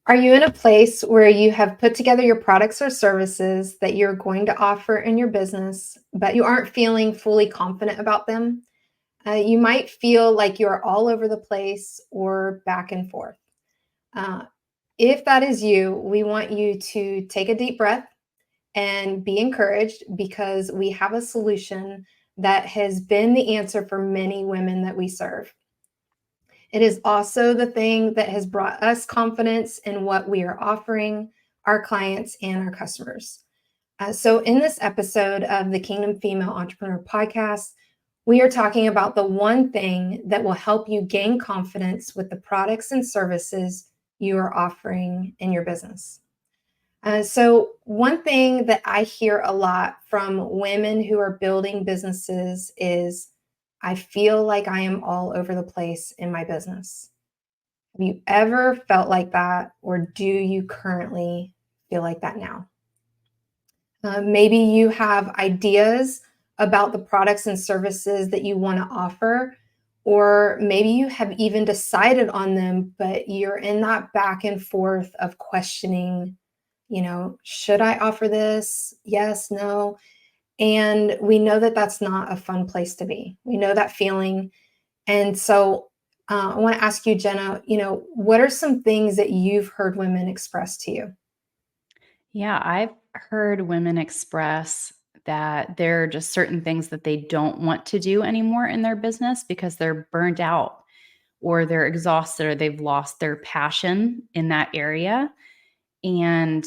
Are you in a place where you have put together your products or services that you're going to offer in your business, but you aren't feeling fully confident about them? You might feel like you're all over the place or back and forth. Uh, if that is you, we want you to take a deep breath and be encouraged because we have a solution that has been the answer for many women that we serve. It is also the thing that has brought us confidence in what we are offering our clients and our customers. So, in this episode of the Kingdom Female Entrepreneur Podcast, we are talking about the one thing that will help you gain confidence with the products and services you are offering in your business. So, one thing that I hear a lot from women who are building businesses is I feel like I am all over the place in my business. Have you ever felt like that, or do you currently feel like that now? Maybe you have ideas about the products and services that you want to offer, or maybe you have even decided on them, but you're in that back and forth of questioning, should I offer this? Yes, no. And we know that that's not a fun place to be. We know that feeling. And so I want to ask you, Jenna, what are some things that you've heard women express to you? Yeah, I've heard women express that there are just certain things that they don't want to do anymore in their business because they're burnt out or they're exhausted or they've lost their passion in that area. And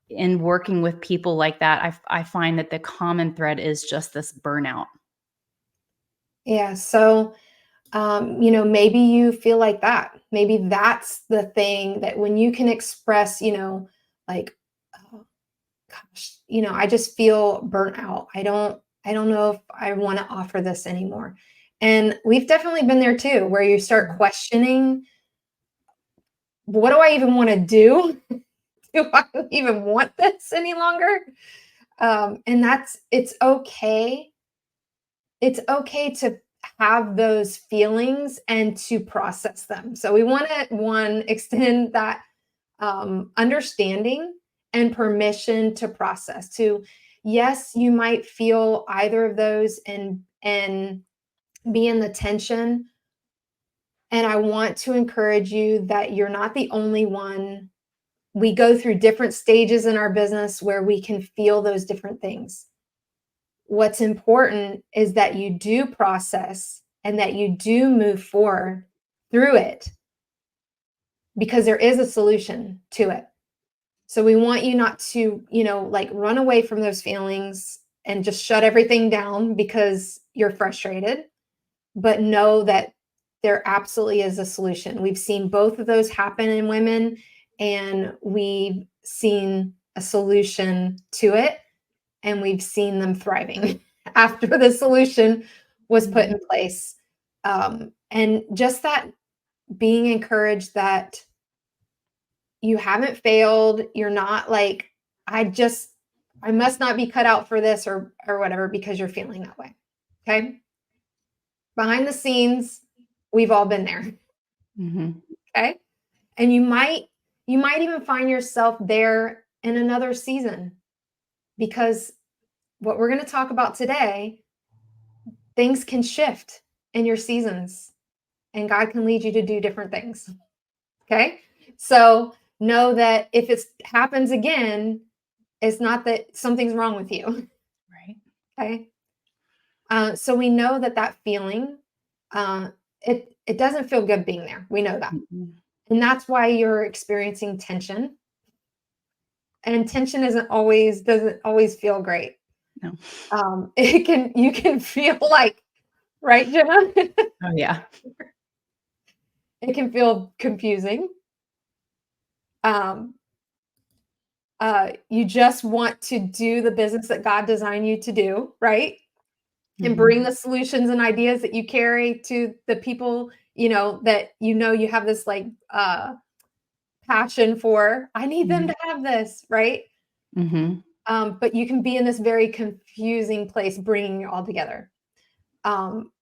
in working with people like that, I find that the common thread is just this burnout. Yeah. So, maybe you feel like that. Maybe that's the thing that when you can express, like, oh, gosh, I just feel burnt out. I don't know if I want to offer this anymore. And we've definitely been there too, where you start questioning, what do I even want to do? Do I even want this any longer? And it's okay. It's okay to have those feelings and to process them. So we want to one extend that understanding and permission to process. To yes, you might feel either of those and be in the tension. And I want to encourage you that you're not the only one. We go through different stages in our business where we can feel those different things. What's important is that you do process and that you do move forward through it because there is a solution to it. So we want you not to, like run away from those feelings and just shut everything down because you're frustrated, but know that there absolutely is a solution. We've seen both of those happen in women, and we've seen a solution to it, and we've seen them thriving after the solution was put in place. And just that being encouraged that you haven't failed, you're not like, I must not be cut out for this or whatever because you're feeling that way. Okay. Behind the scenes, we've all been there. Mhm. Okay. And you might even find yourself there in another season because what we're going to talk about today, things can shift in your seasons and God can lead you to do different things. Okay. So know that if it happens again, it's not that something's wrong with you. Right. Okay. So we know that feeling, uh, it doesn't feel good being there. We know that. Mhm. And that's why you're experiencing tension. And tension doesn't always feel great. No. You can feel like, right, Jenna? Oh, yeah. It can feel confusing. Um, you just want to do the business that God designed you to do, right? And Mhm. bring the solutions and ideas that you carry to the people, that you have this like passion for. I need them Mhm. to have this, right? Mhm. But you can be in this very confusing place, bringing it all together. Um,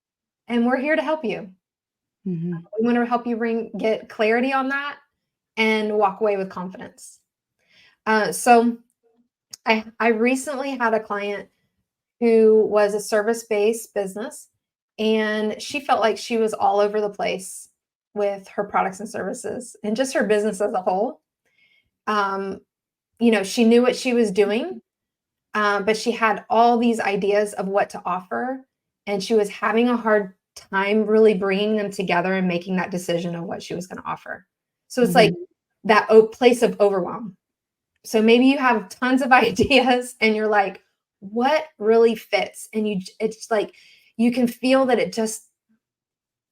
and we're here to help you. Mhm. We want to help you get clarity on that and walk away with confidence. So I recently had a client who was a service-based business, and she felt like she was all over the place with her products and services and just her business as a whole. Um, she knew what she was doing, but she had all these ideas of what to offer, and she was having a hard time really bringing them together and making that decision of what she was going to offer. So it's like Mhm. that place of overwhelm. So maybe you have tons of ideas and you're like, what really fits? And it's like you can feel that it just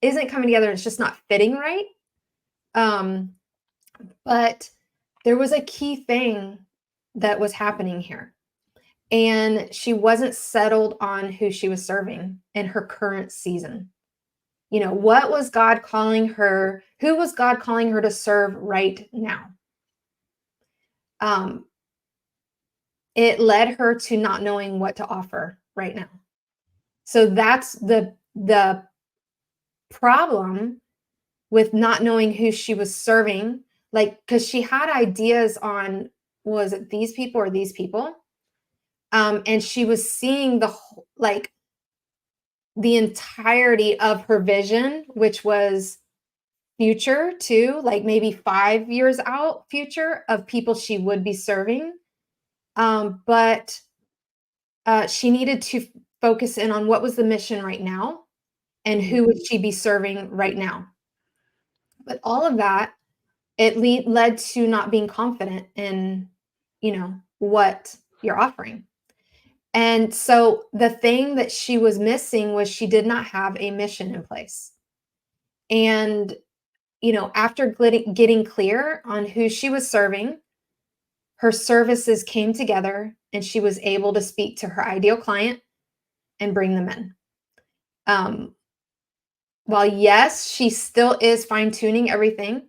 isn't coming together. It's just not fitting right. Um, but there was a key thing that was happening here. And she wasn't settled on who she was serving in her current season. What was God calling her? Who was God calling her to serve right now? Um, it led her to not knowing what to offer right now. So that's the problem with not knowing who she was serving, like, because she had ideas on, was it these people or these people? And she was seeing like the entirety of her vision, which was future too, like maybe 5 years out future of people she would be serving. But she needed to focus in on what was the mission right now and Mhm. who would she be serving right now. But all of that, it led to not being confident in, what you're offering. And so the thing that she was missing was she did not have a mission in place. And, after getting clear on who she was serving, her services came together and she was able to speak to her ideal client and bring them in. Um, while yes, she still is fine tuning everything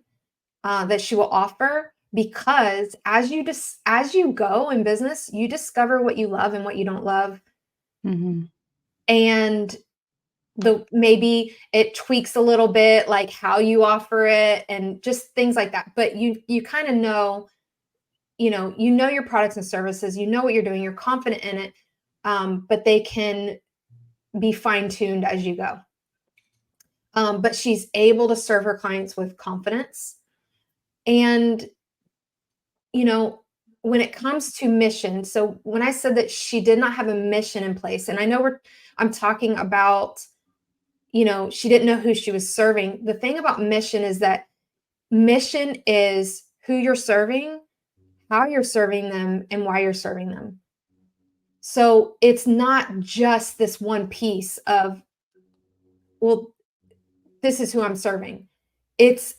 that she will offer, because as you go in business, you discover what you love and what you don't love, Mhm. and maybe it tweaks a little bit, like how you offer it and just things like that. But you kind of know, your products and services, you know what you're doing, you're confident in it, but they can be fine tuned as you go. But she's able to serve her clients with confidence. And, you know, when it comes to mission, so when I said that she did not have a mission in place, and I know I'm talking about, she didn't know who she was serving. The thing about mission is that mission is who you're serving, how you're serving them, and why you're serving them. So it's not just this one piece of, well, this is who I'm serving. It's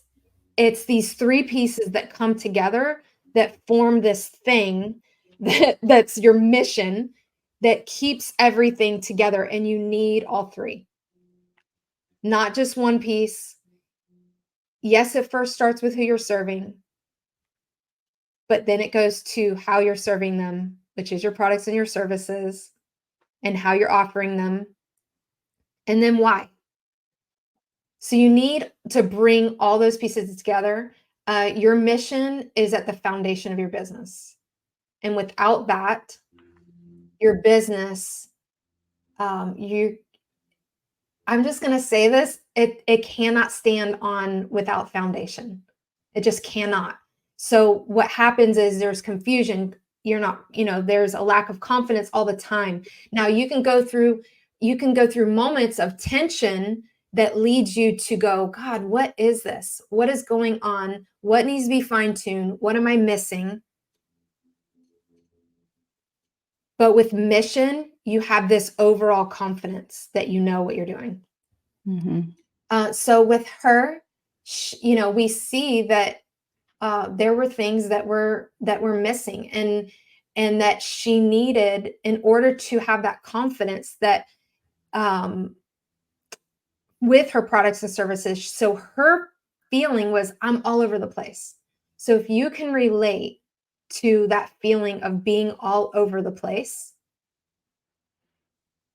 it's these three pieces that come together that form this thing that's your mission, that keeps everything together, and you need all three. Not just one piece. Yes, it first starts with who you're serving, but then it goes to how you're serving them, which is your products and your services, and how you're offering them, and then why. So you need to bring all those pieces together. Your mission is at the foundation of your business. And without that, your business, you I'm just gonna say this, it cannot stand on without foundation. It just cannot. So what happens is there's confusion. You're not, there's a lack of confidence all the time. Now you can go through moments of tension that leads you to go, God, what is this? What is going on? What needs to be fine-tuned? What am I missing? But with mission, you have this overall confidence that you know what you're doing. Mhm. So with her, we see that there were things that were missing, and that she needed in order to have that confidence that, um, with her products and services. So her feeling was, I'm all over the place. So if you can relate to that feeling of being all over the place,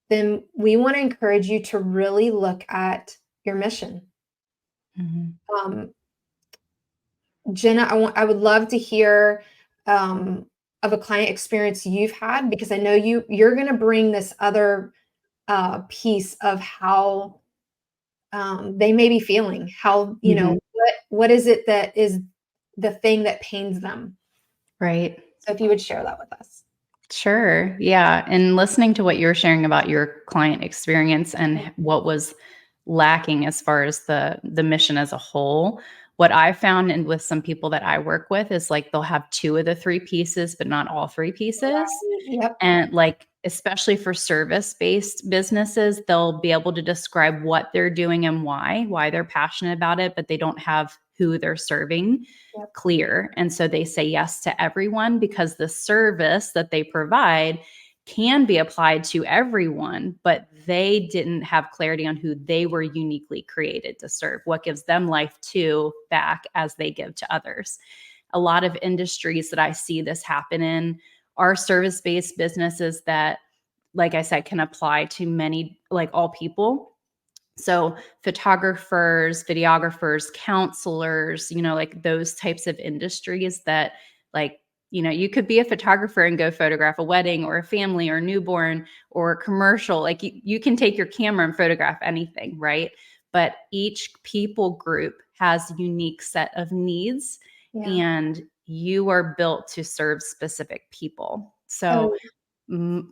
then we want to encourage you to really look at your mission. Mhm. Um, Jenna, I would love to hear of a client experience you've had, because I know you're going to bring this other piece of how they may be feeling, how, Mhm. what is it that is the thing that pains them. Right. So if you would share that with us. Sure. Yeah. And listening to what you're sharing about your client experience and what was lacking as far as the mission as a whole, what I found and with some people that I work with is like they'll have two of the three pieces, but not all three pieces. Right. Yep. And like, especially for service-based businesses, they'll be able to describe what they're doing and why they're passionate about it, but they don't have who they're serving Yep. clear. And so they say yes to everyone because the service that they provide can be applied to everyone, but they didn't have clarity on who they were uniquely created to serve, what gives them life to back as they give to others. A lot of industries that I see this happen in are service based businesses that, like I said, can apply to many, like all people. So, photographers, videographers, counselors, like those types of industries that, like, you could be a photographer and go photograph a wedding or a family or newborn or a commercial. Like, you can take your camera and photograph anything, right? But each people group has a unique set of needs, Yeah. and you are built to serve specific people. So, Oh,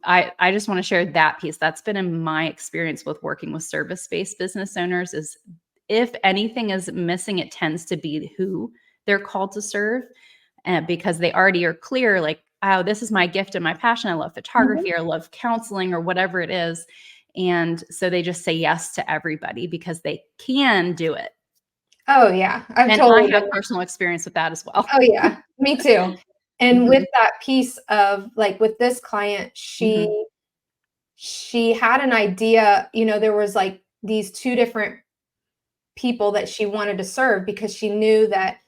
I just want to share that piece. That's been in my experience with working with service-based business owners is if anything is missing, it tends to be who they're called to serve, because they already are clear, like, oh, this is my gift and my passion. I love mhm. photography or love counseling or whatever it is. And so they just say yes to everybody because they can do it. Oh yeah. I've And I totally have been. personal experience with that as well. Oh yeah, me too. And with Mhm, that piece of, like, with this client, mhm, she had an idea, there was like these two different people that she wanted to serve, because she knew that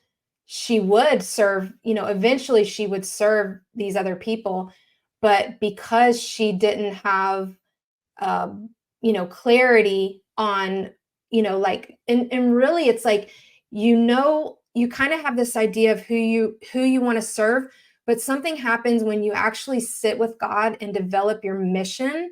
she would serve, eventually she would serve these other people. But because she didn't have, um, clarity on, like, and really it's like, you kind of have this idea of who you want to serve, but something happens when you actually sit with God and develop your mission,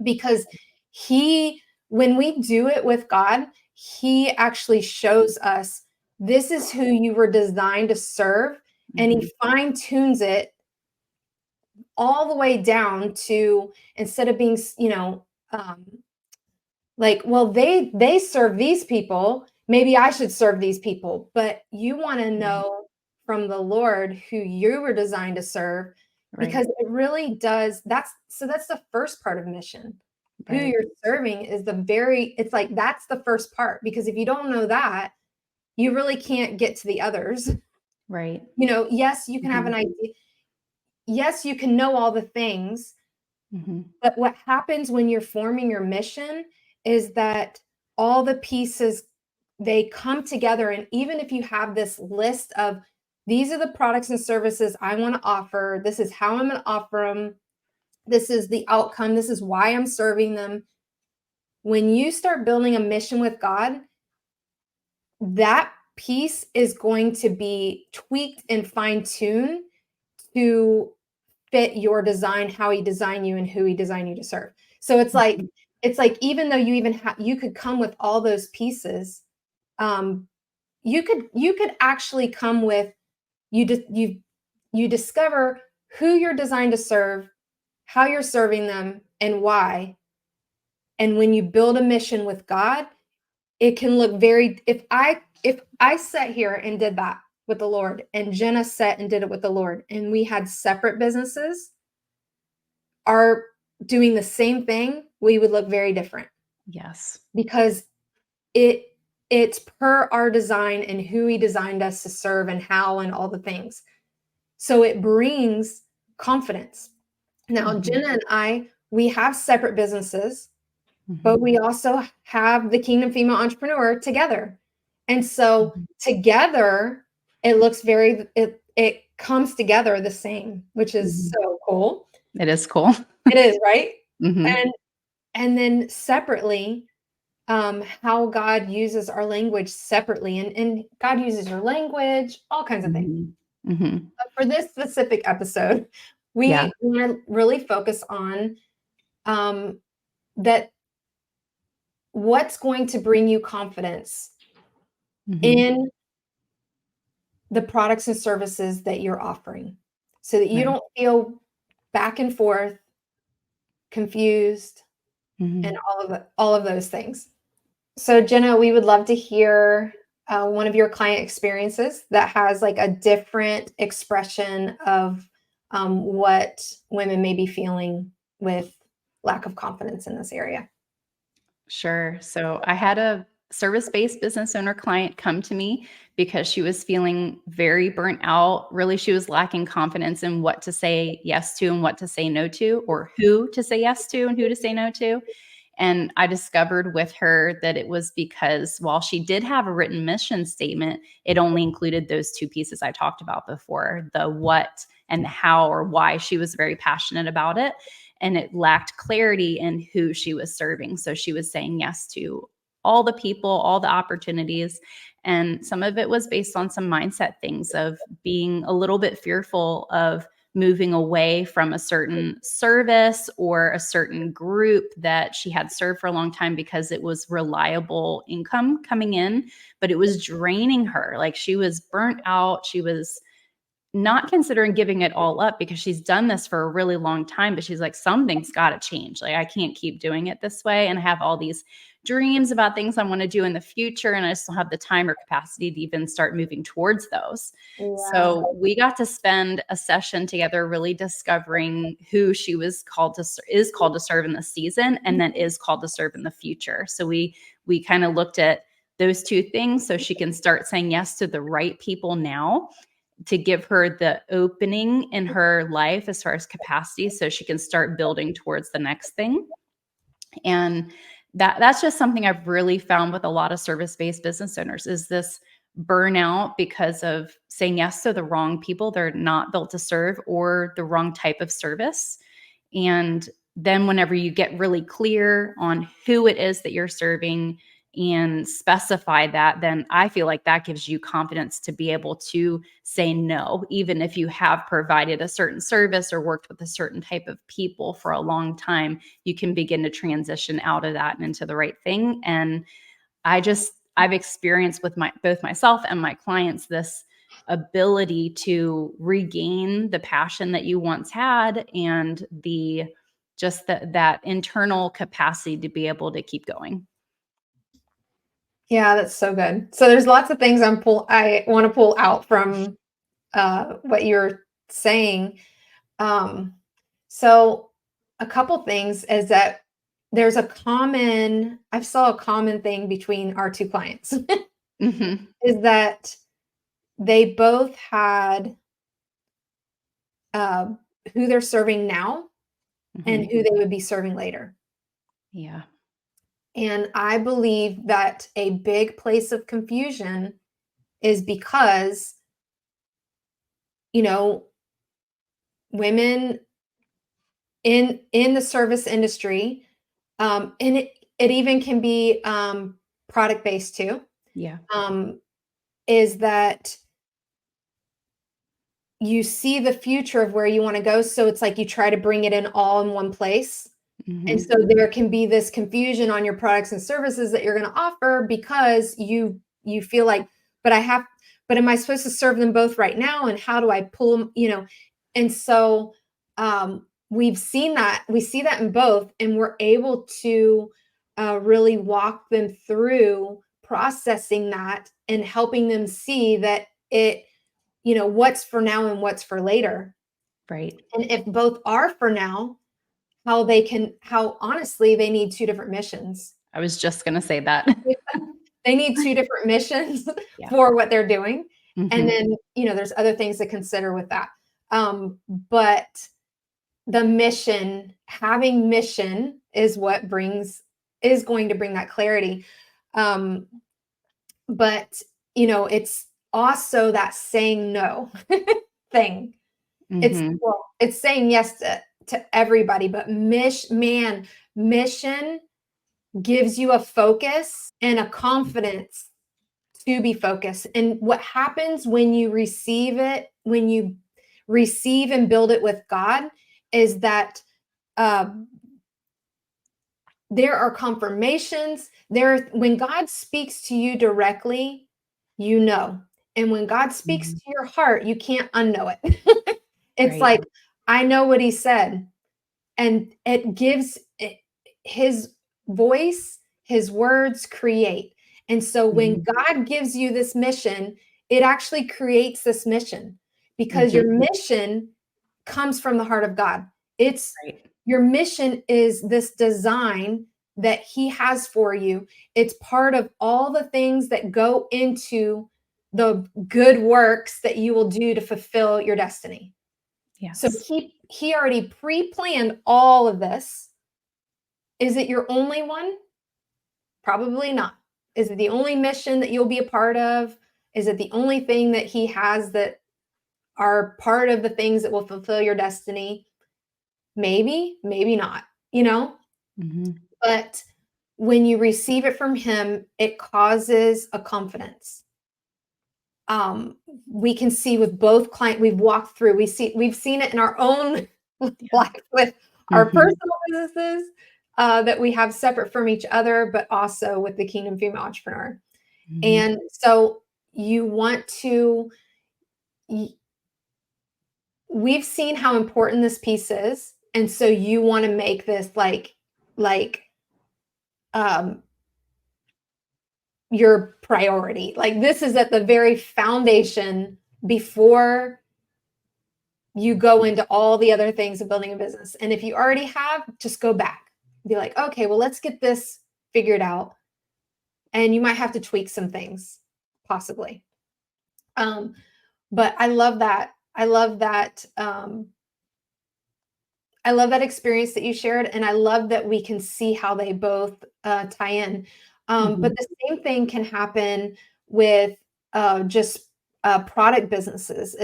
because he when we do it with God, he actually shows us, this is who you were designed to serve, and mhm, he fine tunes it all the way down to, instead of being, um, like, well, they serve these people, maybe I should serve these people, but you want to mhm. know from the Lord who you were designed to serve, Right, because it really does. That's the first part of mission. Who right, you're serving is it's like, that's the first part, because if you don't know that, you really can't get to the others. right. Yes, you can have Mhm, an idea. Yes, you can know all the things, mhm, but what happens when you're forming your mission is that all the pieces, they come together, and even if you have this list of, these are the products and services I want to offer, this is how I'm going to offer them, this is the outcome, this is why I'm serving them. When you start building a mission with God, that piece is going to be tweaked and fine-tuned to fit your design, how he designed you and who he designed you to serve. So mhm. it's like, even though you could come with all those pieces, um, you could actually come with, you discover who you're designed to serve, how you're serving them, and why. And when you build a mission with God, it can look very, if I sat here and did that with the Lord, and Jenna sat and did it with the Lord, and we had separate businesses are doing the same thing, we would look very different, Yes. because it it's per our design and who he designed us to serve and how and all the things. So it brings confidence. Now, Mhm, Jenna and I, we have separate businesses, but mhm, we also have the Kingdom Female Entrepreneur together. And so mhm, together, it comes together the same, which is mhm. so cool. It is cool. It is, right? Mhm, And then separately, how God uses our language separately, and God uses your language, all kinds of things. Mhm. Mhm. But for this specific episode, Yeah. we want to really focus on that what's going to bring you confidence Mhm. in the products and services that you're offering so that you Right. don't feel back and forth, confused, and Mhm. all of those things. So, Jenna, we would love to hear one of your client experiences that has like a different expression of what women may be feeling with lack of confidence in this area. Sure. So I had a service-based business owner client come to me because she was feeling very burnt out. Really, she was lacking confidence in what to say yes to and what to say no to, or who to say yes to and who to say no to. And I discovered with her that it was because while she did have a written mission statement, it only included those two pieces I talked about before, the what and the how or why she was very passionate about it. And it lacked clarity in who she was serving. So she was saying yes to all the people, all the opportunities. And some of it was based on some mindset things of being a little bit fearful of moving away from a certain service or a certain group that she had served for a long time because it was reliable income coming in, but it was draining her. Like she was burnt out. She was not considering giving it all up because she's done this for a really long time, but she's like, something's got to change. Like, I can't keep doing it this way. And I have all these dreams about things I want to do in the future. And I just don't have the time or capacity to even start moving towards those. Yeah. So we got to spend a session together, really discovering who she was called to, is called to serve in the season, and then is called to serve in the future. So we kind of looked at those two things so she can start saying yes to the right people now to give her the opening in her life as far as capacity so she can start building towards the next thing. And that's just something I've really found with a lot of service-based business owners is this burnout because of saying yes to the wrong people they're not built to serve or the wrong type of service. And then whenever you get really clear on who it is that you're serving and specify that, then I feel like that gives you confidence to be able to say no, even if you have provided a certain service or worked with a certain type of people for a long time, you can begin to transition out of that and into the right thing. And I've experienced with both myself and my clients this ability to regain the passion that you once had and the just that internal capacity to be able to keep going. Yeah, that's so good. So there's lots of things I want to pull out from what you're saying. Um, so a couple things is that I saw a common thing between our two clients Mhm. is that they both had uh, who they're serving now and Mhm. who they would be serving later. Yeah. And I believe that a big place of confusion is because, you know, women in the service industry, and it even can be product based too, Yeah. um, is that you see the future of where you want to go. So it's like you try to bring it in all in one place. And Mhm. so there can be this confusion on your products and services that you're going to offer because you feel like, but I have, but am I supposed to serve them both right now? And how do I pull them, And so we see that in both, and we're able to really walk them through processing that and helping them see that what's for now and what's for later. Right. And if both are for now, how honestly they need two different missions. I was just gonna say that. They need two different missions Yeah. for what they're doing. And Mhm. then, there's other things to consider with that. But the mission, having mission is going to bring that clarity. Um, but it's also that saying no thing. Mhm. It's saying yes to everybody, but mission gives you a focus and a confidence to be focused. And what happens when you receive it, when you receive and build it with God, is that uh, there are confirmations. When God speaks to you directly, you know. And when God speaks Mhm. to your heart, you can't unknow it. It's Right. like, I know what he said. And it gives his voice, his words create. And so when Mhm. God gives you this mission, it actually creates this mission because Mhm. your mission comes from the heart of God. It's Right. your mission is this design that he has for you. It's part of all the things that go into the good works that you will do to fulfill your destiny. So Yes. he already pre-planned all of this. Is it your only one? Probably not. Is it the only mission that you'll be a part of? Is it the only thing that he has that are part of the things that will fulfill your destiny? Maybe, maybe not, you know? Mhm. But when you receive it from him, it causes a confidence. Um, we can see with both client we've walked through, we've seen it in our own Yeah. life with our Mhm. personal businesses that we have separate from each other, but also with the Kingdom Female Entrepreneur. Mhm. And so you want to, y- we've seen how important this piece is, and so you want to make this like um, your priority. Like this is at the very foundation before you go into all the other things of building a business. And if you already have, just go back. Be like, okay, well, let's get this figured out. And you might have to tweak some things, possibly. Um, but I love that. I love that experience that you shared, and I love that we can see how they both tie in. But Mhm. the same thing can happen with just product businesses.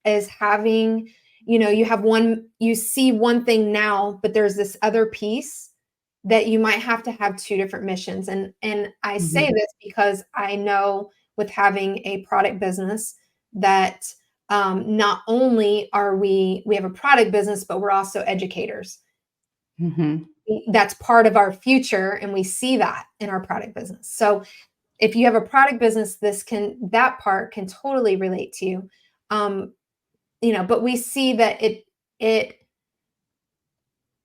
Is having, you have one, you see one thing now, but there's this other piece that you might have to have two different missions. And I say Mhm. this because I know with having a product business that not only are we have a product business, but we're also educators. Mhm. That's part of our future, and we see that in our product business. So if you have a product business, that part can totally relate to you. um, but we see that it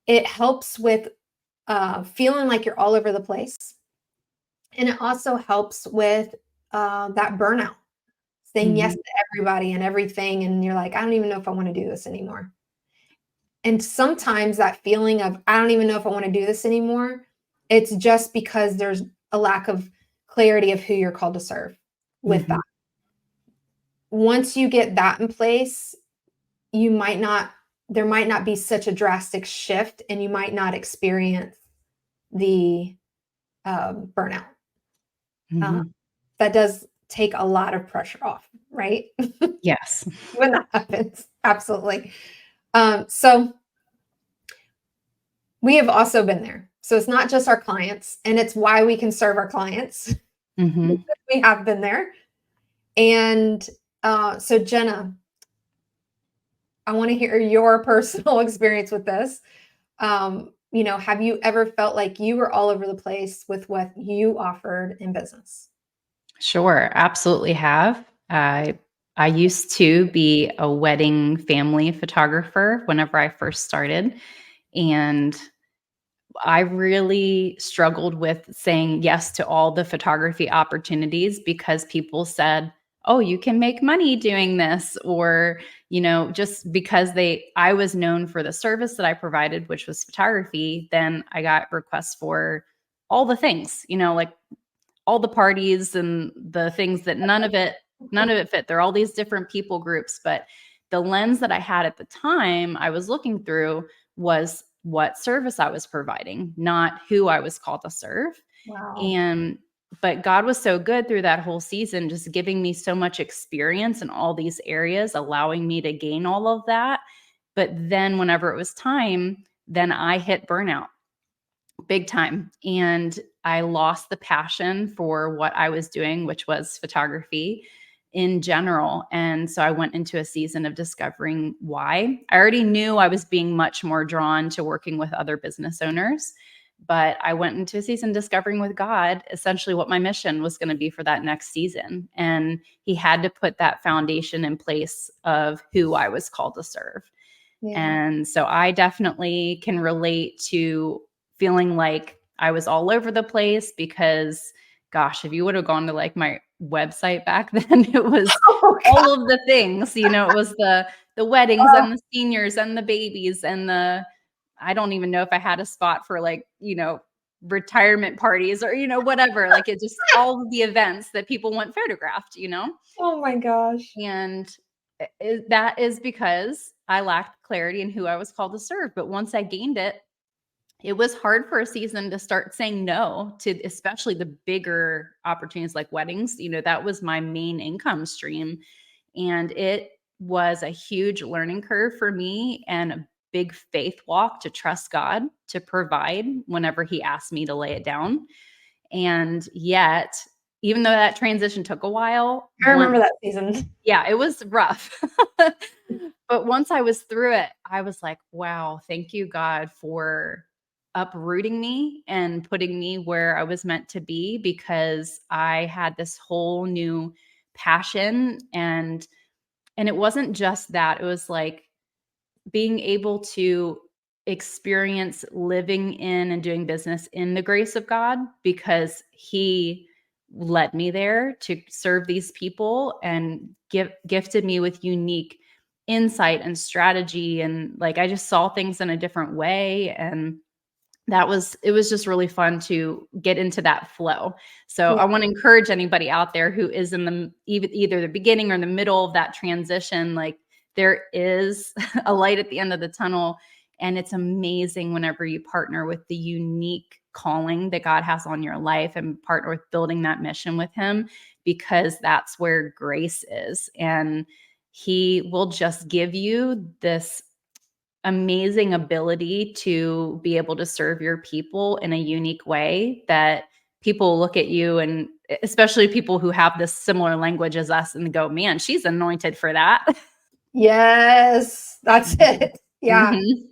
it helps with feeling like you're all over the place, and it also helps with that burnout, saying yes Mhm. to everybody and everything, and you're like, I don't even know if I want to do this anymore. And sometimes that feeling of, I don't even know if I want to do this anymore, it's just because there's a lack of clarity of who you're called to serve with that. Mhm. Once you get that in place, you might not, there might not be such a drastic shift, and you might not experience the burnout. Uh, Mhm. that does take a lot of pressure off, right? Yes. When that happens. Absolutely. So we have also been there. So it's not just our clients, and it's why we can serve our clients. Mhm. We have been there. And so, Jenna, I want to hear your personal experience with this. Have you ever felt like you were all over the place with what you offered in business? Sure, absolutely have. I used to be a wedding family photographer whenever I first started, and I really struggled with saying yes to all the photography opportunities because people said, "Oh, you can make money doing this," or, just because I was known for the service that I provided, which was photography, then I got requests for all the things, like all the parties and the things that none of it fit. There are all these different people groups, but the lens that I had at the time I was looking through was what service I was providing, not who I was called to serve. Wow. And but God was so good through that whole season, just giving me so much experience in all these areas, allowing me to gain all of that. But then whenever it was time, then I hit burnout big time. And I lost the passion for what I was doing, which was photography in general. And so I went into a season of discovering why. I already knew I was being much more drawn to working with other business owners, but I went into a season discovering with God essentially what my mission was going to be for that next season. And He had to put that foundation in place of who I was called to serve. Yeah. And so I definitely can relate to feeling like I was all over the place because, gosh, if you would have gone to like my website back then, it was Oh God. all of the things, it was the weddings Oh, and the seniors and the babies and I don't even know if I had a spot for like, retirement parties or, whatever. Like it just all of the events that people want photographed. oh my gosh. And that is because I lacked clarity in who I was called to serve. But once I gained it, it was hard for a season to start saying no to especially the bigger opportunities like weddings. That was my main income stream. And it was a huge learning curve for me and a big faith walk to trust God to provide whenever He asked me to lay it down. And yet, even though that transition took a while, I remember that season. yeah, it was rough. But once I was through it, I was like, wow, thank you, God, for uprooting me and putting me where I was meant to be because I had this whole new passion and it wasn't just that. It was like being able to experience living in and doing business in the grace of God because He led me there to serve these people and gifted me with unique insight and strategy. And like I just saw things in a different way. And it was just really fun to get into that flow. So Yeah. I want to encourage anybody out there who is in the either the beginning or the middle of that transition. Like there is a light at the end of the tunnel, and it's amazing whenever you partner with the unique calling that God has on your life and partner with building that mission with Him, because that's where grace is. And He will just give you this amazing ability to be able to serve your people in a unique way that people look at you, and especially people who have this similar language as us, and go, man, she's anointed for that. Yes, that's it. Yeah. Mhm.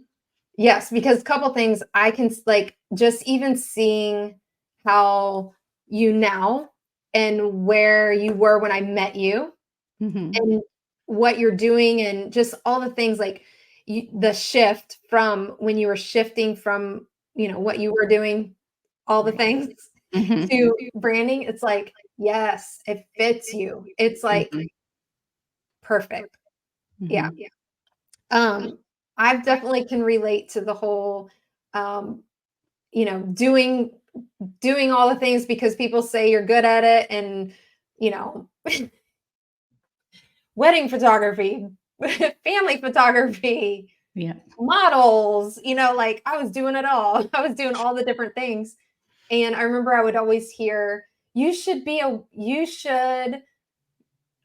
Yes, because a couple things I can like just even seeing how you now and where you were when I met you Mhm. and what you're doing and just all the things like the shift from when you were shifting from, what you were doing, all the Right. things Mhm. to branding. It's like, yes, it fits you. It's like Mhm. perfect. Yeah. Mhm. Um, I've definitely can relate to the whole, um, doing all the things because people say you're good at it and, you know, wedding photography, family photography, Yeah. models, like I was doing it all. I was doing all the different things. And I remember I would always hear,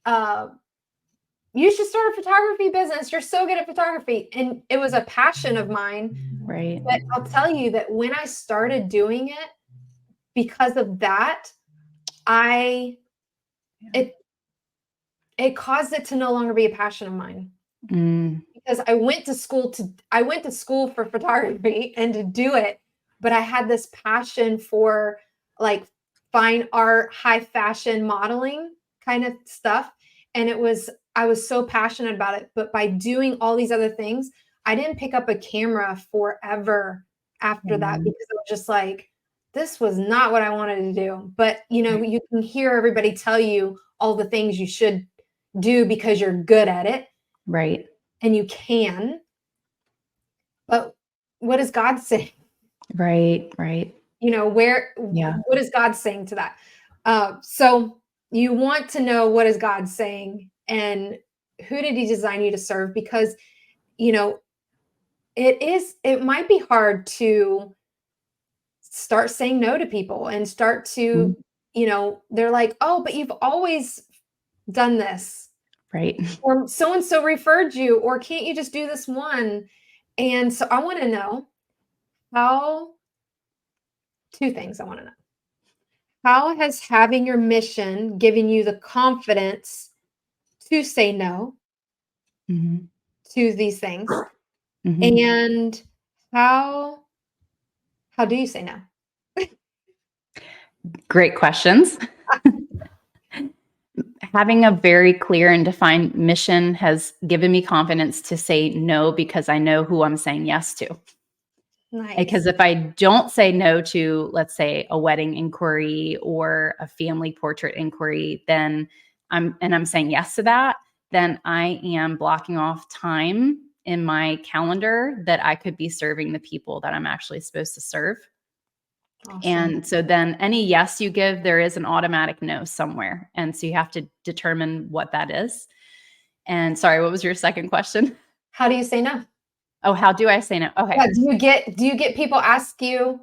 uh, you should start a photography business. You're so good at photography. And it was a passion of mine. Right. But I'll tell you that when I started doing it, because of that, I Yeah. it it caused it to no longer be a passion of mine. Mm. Because I went to school for photography and to do it, but I had this passion for like fine art, high fashion modeling kind of stuff. And I was so passionate about it. But by doing all these other things, I didn't pick up a camera forever after that Mm. because it was just like, this was not what I wanted to do. But Right. you can hear everybody tell you all the things you should do because you're good at it Right. and you can, but what does God say? Right. Right. Yeah. What is God saying to that? So you want to know what is God saying and who did He design you to serve? Because, you know, it might be hard to start saying no to people and start Mm. to, they're like, oh, but you've always done this, Right. or so and so referred you, or can't you just do this one? And so I want to know how two things I want to know. How has having your mission given you the confidence to say no Mhm. to these things? Mhm. And how how do you say no? Great questions. Having a very clear and defined mission has given me confidence to say no because I know who I'm saying yes to. Because Nice. if I don't say no to, let's say, a wedding inquiry or a family portrait inquiry, then I'm saying yes to that, then I am blocking off time in my calendar that I could be serving the people that I'm actually supposed to serve. Awesome. And so then any yes you give, there is an automatic no somewhere. And so you have to determine what that is. And sorry, what was your second question? How do you say no? Oh, how do I say no? Okay. Yeah, do you get people ask you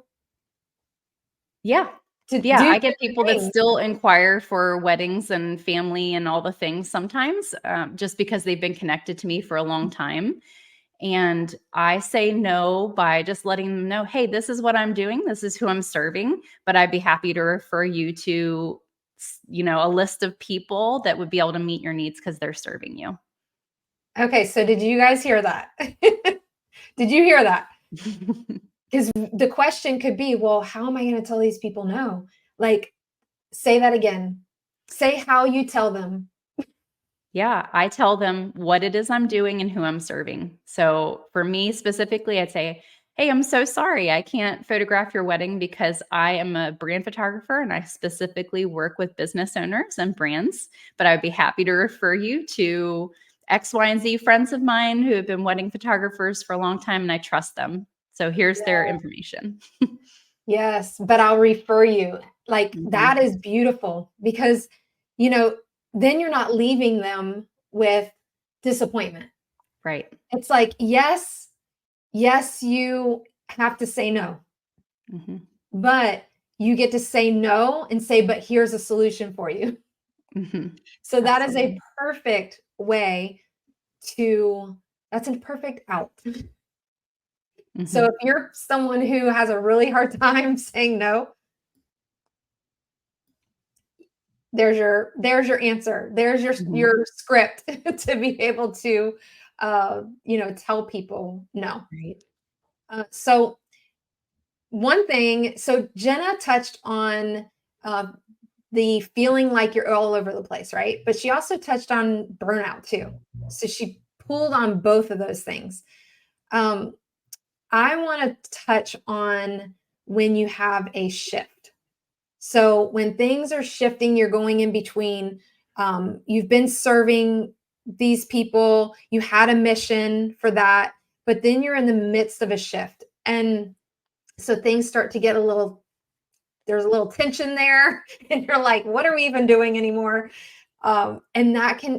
Yeah. to Yeah, do I get certain people that things? still inquire for weddings and family and all the things sometimes, just because they've been connected to me for a long time. And I say no by just letting them know, hey, this is what I'm doing. This is who I'm serving. But I'd be happy to refer you to, a list of people that would be able to meet your needs because they're serving you. Okay, so did you guys hear that? Did you hear that? Because the question could be, well, how am I going to tell these people no? Like, say that again. Say how you tell them. Yeah, I tell them what it is I'm doing and who I'm serving. So for me specifically, I'd say, hey, I'm so sorry. I can't photograph your wedding because I am a brand photographer and I specifically work with business owners and brands. But I would be happy to refer you to X, Y, and Z friends of mine who have been wedding photographers for a long time and I trust them. So here's their information. Yes, but I'll refer you. Like, that Mhm. is beautiful because, you know, then you're not leaving them with disappointment. Right. It's like, yes, yes, you have to say no, Hmm. but you get to say no and say, but here's a solution for you. Hmm. So that is a Absolutely. perfect way to, that's a perfect out. So if Hmm. you're someone who has a really hard time saying no, there's your answer. There's your Hmm. your script to be able to tell people no. Right. So one thing, so Jenna touched on uh, the feeling like you're all over the place, right? But she also touched on burnout too. So she pulled on both of those things. Um, I want to touch on when you have a shift. So when things are shifting, you're going in between. You've been serving these people, you had a mission for that, but then you're in the midst of a shift. And so things start to get there's a little tension there. And you're like, what are we even doing anymore? And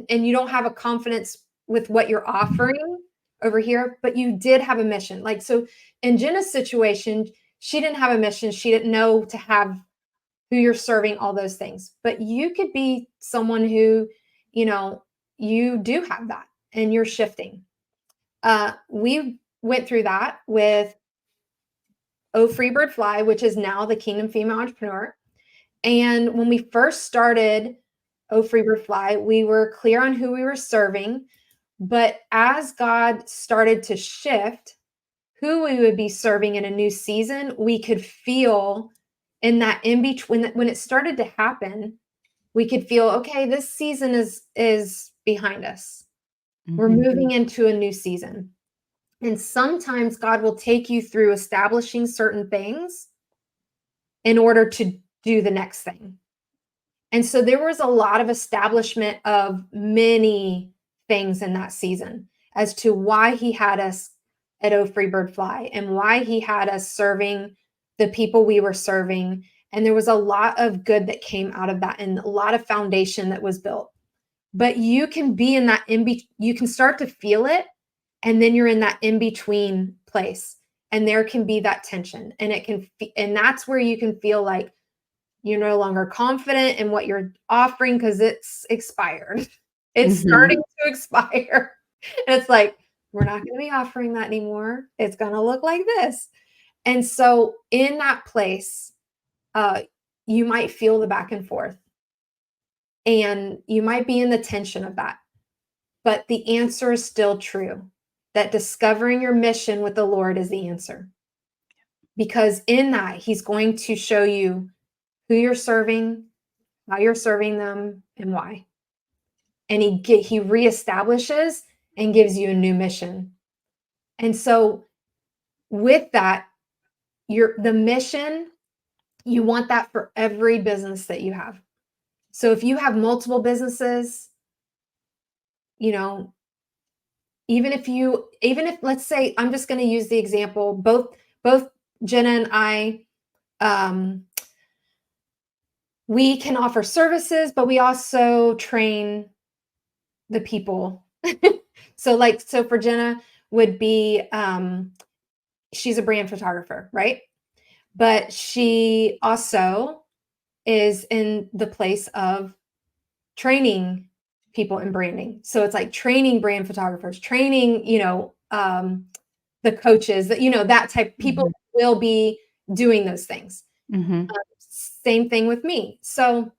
you don't have a confidence with what you're offering over here, but you did have a mission. Like, so in Jenna's situation, she didn't have a mission. She didn't know to have who you're serving, all those things. But you could be someone who, you know, you do have that and you're shifting. We went through that with Oh Freebird Fly, which is now the Kingdom Female Entrepreneur. And when we first started Oh Freebird Fly, we were clear on who we were serving. But as God started to shift who we would be serving in a new season, we could feel in that in between when it started to happen, we could feel, okay, this season is behind us. We're Hmm. moving into a new season. And sometimes God will take you through establishing certain things in order to do the next thing. And so there was a lot of establishment of many things in that season as to why he had us at Oh Freebird Fly and why he had us serving the people we were serving. And there was a lot of good that came out of that and a lot of foundation that was built. But you can be in that you can start to feel it, and then you're in that in between place. And there can be that tension. And and that's where you can feel like you're no longer confident in what you're offering because it's expired. It's starting Hmm. to expire. And it's like, we're not going to be offering that anymore. It's going to look like this. And so, in that place, uh, you might feel the back and forth, and you might be in the tension of that. But the answer is still true, that discovering your mission with the Lord is the answer. Because in that, He's going to show you who you're serving, how you're serving them, and why. And He reestablishes and gives you a new mission. And so with that, the mission, you want that for every business that you have. So if you have multiple businesses, you know, even if let's say, I'm just going to use the example, both Jenna and I, we can offer services, but we also train the people. So for Jenna would be, she's a brand photographer, right? But she also is in the place of training people in branding. So it's like training brand photographers, training, the coaches, that, that type people will be doing those things. Same thing with me. So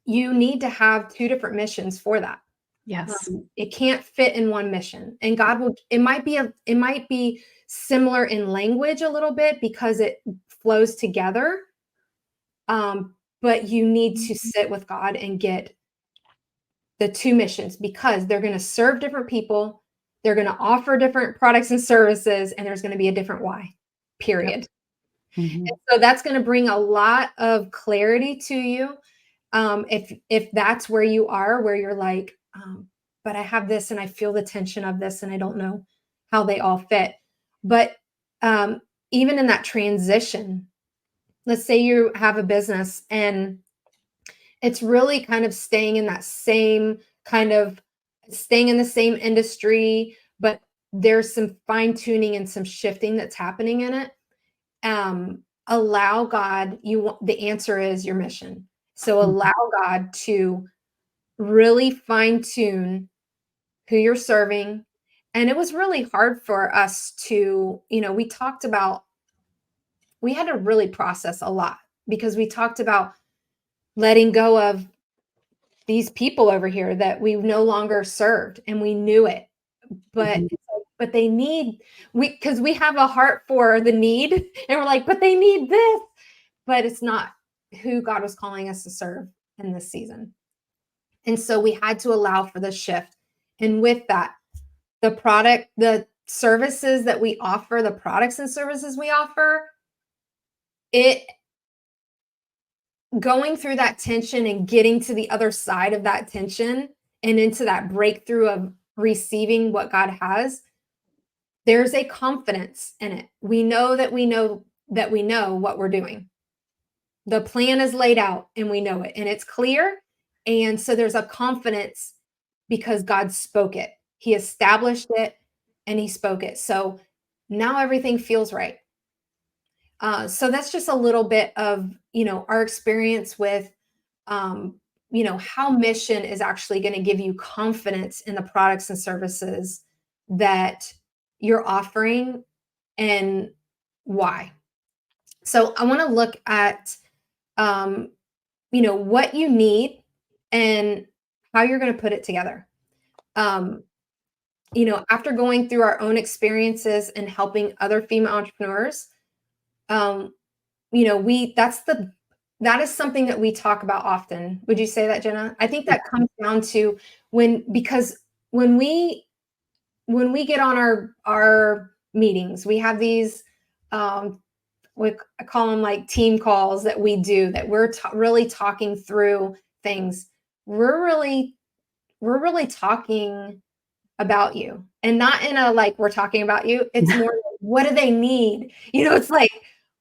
you need to have two different missions for that. Yes. It can't fit in one mission, and God will. It might be similar in language a little bit because it flows together. But you need to sit with God and get the two missions, because they're going to serve different people. They're going to offer different products and services, and there's going to be a different why, period. Yep. Mm-hmm. And so that's going to bring a lot of clarity to you. If that's where you are, where you're like, but I have this and I feel the tension of this and I don't know how they all fit. But even in that transition, let's say you have a business and it's really kind of staying in that same staying in the same industry, but there's some fine tuning and some shifting that's happening in it. Allow God, the answer is your mission. So allow God to really fine tune who you're serving. And it was really hard for us to, we had to really process a lot, because we talked about letting go of these people over here that we no longer served, and we knew it. But they need, because we have a heart for the need, and we're like, but they need this. But it's not who God was calling us to serve in this season. And so we had to allow for the shift. And with that, the services that we offer, the products and services we offer, it going through that tension and getting to the other side of that tension and into that breakthrough of receiving what God has, there's a confidence in it. We know that we know what we're doing. The plan is laid out and we know it, and it's clear. And so there's a confidence because God spoke it. He established it and He spoke it. So now everything feels right. So that's just a little bit of, our experience with, how mission is actually going to give you confidence in the products and services that you're offering and why. So I want to look at, what you need and how you're going to put it together. After going through our own experiences and helping other female entrepreneurs, that is something that we talk about often. Would you say that, Jenna? I think that comes down to because when we get on our meetings, we have these, I call them like team calls that we do, that we're really talking through things. We're really talking about you, and not in a like we're talking about you. It's more like, what do they need? It's like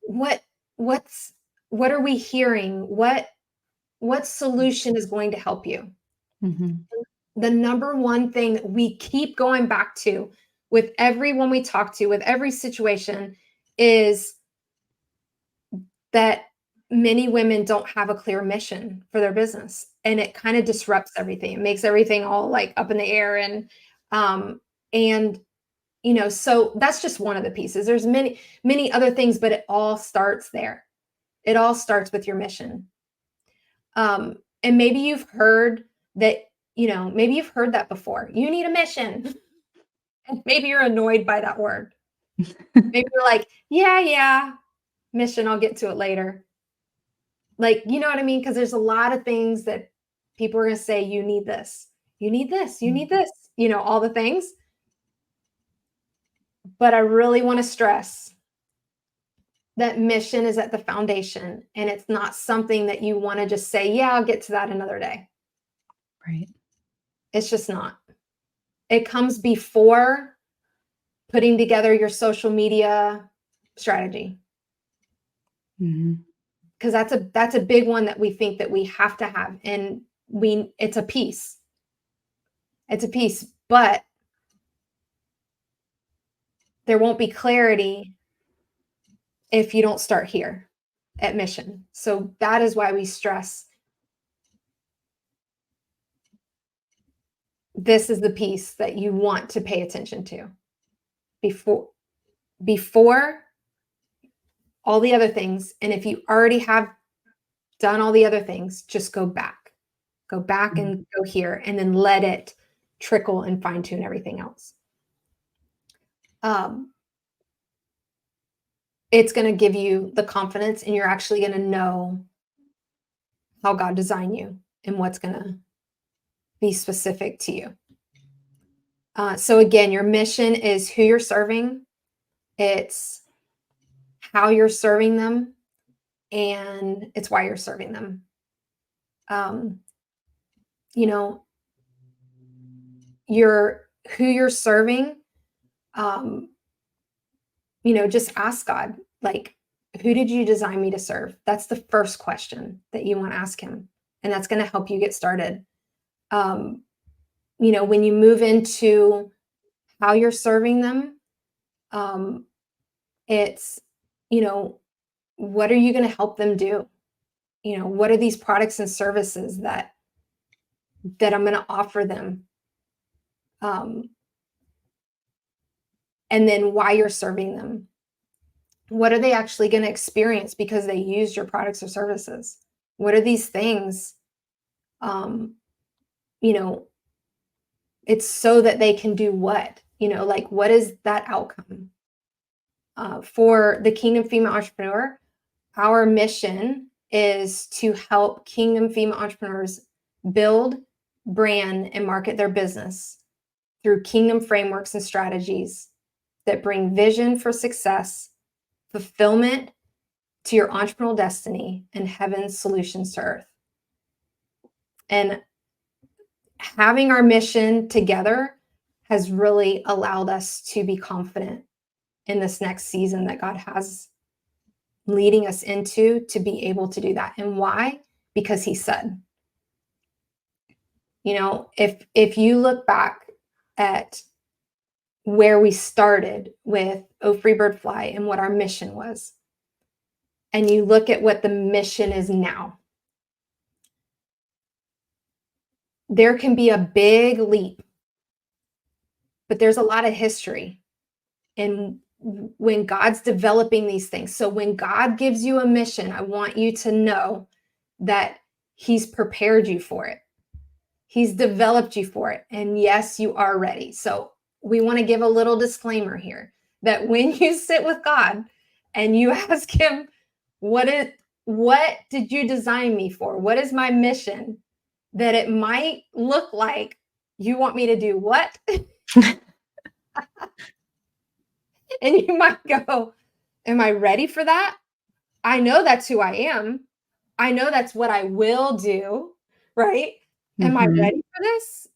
what are we hearing? What solution is going to help you? The number one thing that we keep going back to with everyone we talk to, with every situation, is that many women don't have a clear mission for their business, and it kind of disrupts everything. It makes everything all like up in the air. So that's just one of the pieces. There's many other things, but it all starts there. It all starts with your mission. And maybe you've heard that, maybe you've heard that before. You need a mission. And maybe you're annoyed by that word. Maybe you're like, yeah, mission, I'll get to it later. Like, you know what I mean? Because there's a lot of things that people are going to say, you need this, you need this, you need this, all the things. But I really want to stress that mission is at the foundation, and it's not something that you want to just say, yeah, I'll get to that another day. Right. It's just not. It comes before putting together your social media strategy. Because that's a big one that we think that we have to have, and it's a piece. It's a piece, but there won't be clarity if you don't start here at mission. So that is why we stress this is the piece that you want to pay attention to before all the other things. And if you already have done all the other things, just go back and go here, and then let it trickle and fine tune everything else. It's going to give you the confidence, and you're actually going to know how God designed you and what's going to be specific to you. So again, your mission is who you're serving. It's how you're serving them, and it's why you're serving them. Who you're serving, just ask God, like, who did you design me to serve? That's the first question that you want to ask him. And that's going to help you get started. When you move into how you're serving them, it's, what are you going to help them do? What are these products and services that I'm going to offer them? And then why you're serving them. What are they actually going to experience because they used your products or services? What are these things? It's so that they can do what? What is that outcome? For the Kingdom Female Entrepreneur, our mission is to help Kingdom Female Entrepreneurs build, brand, and market their business through Kingdom frameworks and strategies that bring vision for success, fulfillment to your entrepreneurial destiny, and heaven's solutions to earth. And having our mission together has really allowed us to be confident in this next season that God has leading us into, to be able to do that. And why? Because he said, if you look back at where we started with Oh Free Bird Fly and what our mission was, and you look at what the mission is now, there can be a big leap, but there's a lot of history. And when God's developing these things, so when God gives you a mission, I want you to know that he's prepared you for it. He's developed you for it. And yes, you are ready. So we want to give a little disclaimer here that when you sit with God and you ask him, what did you design me for? What is my mission? That it might look like you want me to do what? And you might go, am I ready for that? I know that's who I am. I know that's what I will do, right? Am I ready for this?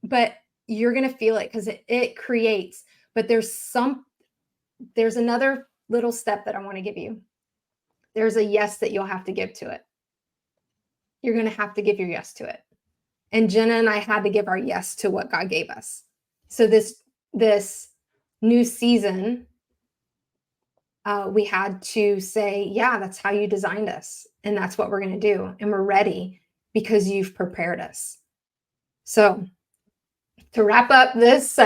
But you're going to feel it because it creates. But there's another little step that I want to give you. There's a yes that you'll have to give to it. You're going to have to give your yes to it. And Jenna and I had to give our yes to what God gave us. So this new season, we had to say, yeah, that's how you designed us. And that's what we're going to do. And we're ready because you've prepared us. So to wrap up this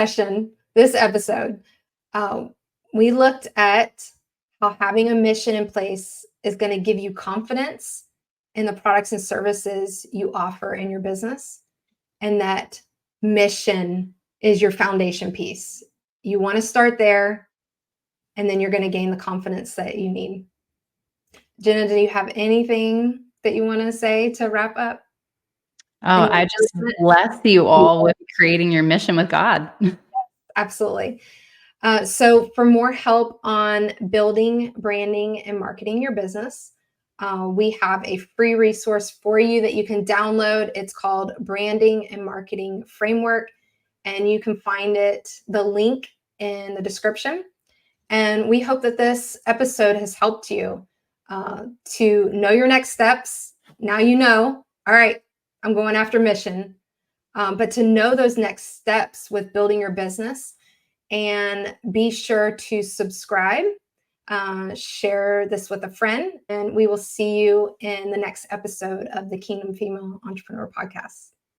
episode, we looked at how having a mission in place is going to give you confidence in the products and services you offer in your business. And that mission is your foundation piece. You want to start there, and then you're going to gain the confidence that you need. Jenna, do you have anything that you want to say to wrap up? Oh, I just bless you all with creating your mission with God. Absolutely. So for more help on building, branding, and marketing your business, we have a free resource for you that you can download. It's called Branding and Marketing Framework, and you can find the link in the description. And we hope that this episode has helped you to know your next steps. Now you know, all right, I'm going after mission. But to know those next steps with building your business, and be sure to subscribe, share this with a friend, and we will see you in the next episode of the Kingdom Female Entrepreneur Podcast.